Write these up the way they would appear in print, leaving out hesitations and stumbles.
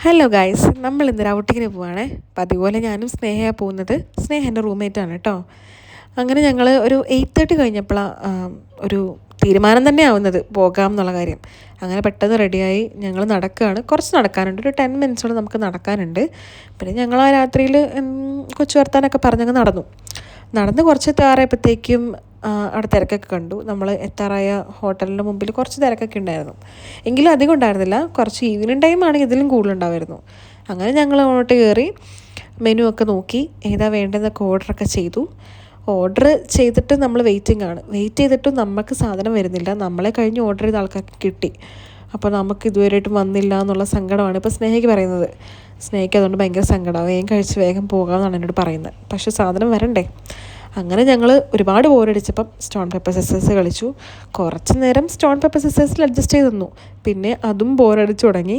Hello guys, നമ്മൾ ഇന്നൊരു ഔട്ടിങ്ങിന് പോവുകയാണേ. അപ്പം അതുപോലെ ഞാനും സ്നേഹയാണ് പോകുന്നത്. സ്നേഹ എൻ്റെ റൂംമേറ്റാണ് കേട്ടോ. അങ്ങനെ ഞങ്ങൾ ഒരു 8:30 കഴിഞ്ഞപ്പോഴാണ് ഒരു തീരുമാനം തന്നെ ആവുന്നത് പോകാം എന്നുള്ള കാര്യം. അങ്ങനെ പെട്ടെന്ന് റെഡിയായി ഞങ്ങൾ നടക്കുകയാണ്. കുറച്ച് നടക്കാനുണ്ട്, ഒരു 10 മിനിറ്റ്സോടെ നമുക്ക് നടക്കാനുണ്ട്. പിന്നെ ഞങ്ങൾ ആ രാത്രിയിൽ കൊച്ചു വർത്താനൊക്കെ പറഞ്ഞങ്ങ് നടന്ന് കുറച്ച് എത്താറായപ്പോഴത്തേക്കും അവിടെ തിരക്കൊക്കെ കണ്ടു. നമ്മൾ എത്താറായ ഹോട്ടലിൻ്റെ മുമ്പിൽ കുറച്ച് തിരക്കൊക്കെ ഉണ്ടായിരുന്നു. എങ്കിലും അധികം ഉണ്ടായിരുന്നില്ല. കുറച്ച് ഈവനിങ് ടൈം ആണെങ്കിൽ ഇതിലും കൂടുതലുണ്ടാവുമായിരുന്നു. അങ്ങനെ ഞങ്ങൾ അങ്ങോട്ട് കയറി മെനു ഒക്കെ നോക്കി ഏതാ വേണ്ടതെന്നൊക്കെ ഓർഡറൊക്കെ ചെയ്തു. ഓർഡർ ചെയ്തിട്ട് നമ്മൾ വെയിറ്റ് ചെയ്തിട്ടും നമുക്ക് സാധനം വരുന്നില്ല. നമ്മളെ കഴിഞ്ഞ് ഓർഡർ ചെയ്ത ആൾക്കാർക്ക് കിട്ടി. അപ്പോൾ നമുക്ക് ഇതുവരെയായിട്ടും വന്നില്ല എന്നുള്ള സങ്കടമാണ് ഇപ്പോൾ സ്നേഹയ്ക്ക് പറയുന്നത്. സ്നേഹയ്ക്ക് അതുകൊണ്ട് ഭയങ്കര സങ്കടമാണ്. വേഗം കഴിച്ച് വേഗം പോകാമെന്നാണ് എന്നോട് പറയുന്നത്. പക്ഷേ സാധനം വരണ്ടേ. അങ്ങനെ ഞങ്ങൾ ഒരുപാട് ബോറടിച്ചപ്പം സ്റ്റോൺ പേപ്പർ സിസേഴ്സ് കളിച്ചു. കുറച്ച് നേരം സ്റ്റോൺ പേപ്പർ സിസേഴ്സിൽ അഡ്ജസ്റ്റ് ചെയ്ത് നിന്നു. പിന്നെ അതും ബോറടിച്ചു തുടങ്ങി.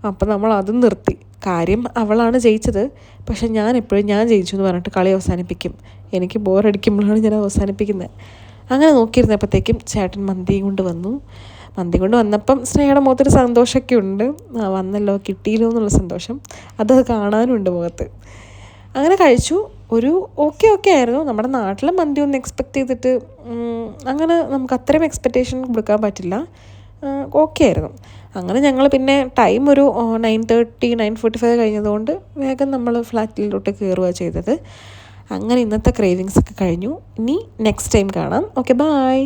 അപ്പം നമ്മൾ അതും നിർത്തി. കാര്യം അവളാണ് ജയിച്ചത്. പക്ഷെ ഞാൻ എപ്പോഴും ഞാൻ ജയിച്ചു എന്ന് പറഞ്ഞിട്ട് കളി അവസാനിപ്പിക്കും. എനിക്ക് ബോറടിക്കുമ്പോഴാണ് ഞാൻ അവസാനിപ്പിക്കുന്നത്. അങ്ങനെ നോക്കിയിരുന്നപ്പോഴത്തേക്കും ചേട്ടൻ മന്തി കൊണ്ട് വന്നപ്പം സ്നേഹയുടെ മുഖത്തൊരു സന്തോഷമൊക്കെ ഉണ്ട്. വന്നല്ലോ, കിട്ടിയല്ലോ എന്നുള്ള സന്തോഷം. അത് കാണാനുണ്ട് മുഖത്ത്. അങ്ങനെ കഴിച്ചു. ഒരു ഓക്കെ ആയിരുന്നു. നമ്മുടെ നാട്ടിലെ മന്തി ഒന്നും എക്സ്പെക്റ്റ് ചെയ്തിട്ട് അങ്ങനെ നമുക്ക് അത്രയും എക്സ്പെക്റ്റേഷൻ കൊടുക്കാൻ പറ്റില്ല. ഓക്കെ ആയിരുന്നു. അങ്ങനെ ഞങ്ങൾ പിന്നെ ടൈം ഒരു 9:30 9:45 കഴിഞ്ഞതുകൊണ്ട് വേഗം നമ്മൾ ഫ്ലാറ്റിലോട്ട് കയറുകയാണ് ചെയ്തത്. അങ്ങനെ ഇന്നത്തെ ക്രേവിങ്സ് ഒക്കെ കഴിഞ്ഞു. ഇനി നെക്സ്റ്റ് ടൈം കാണാം. Okay, by.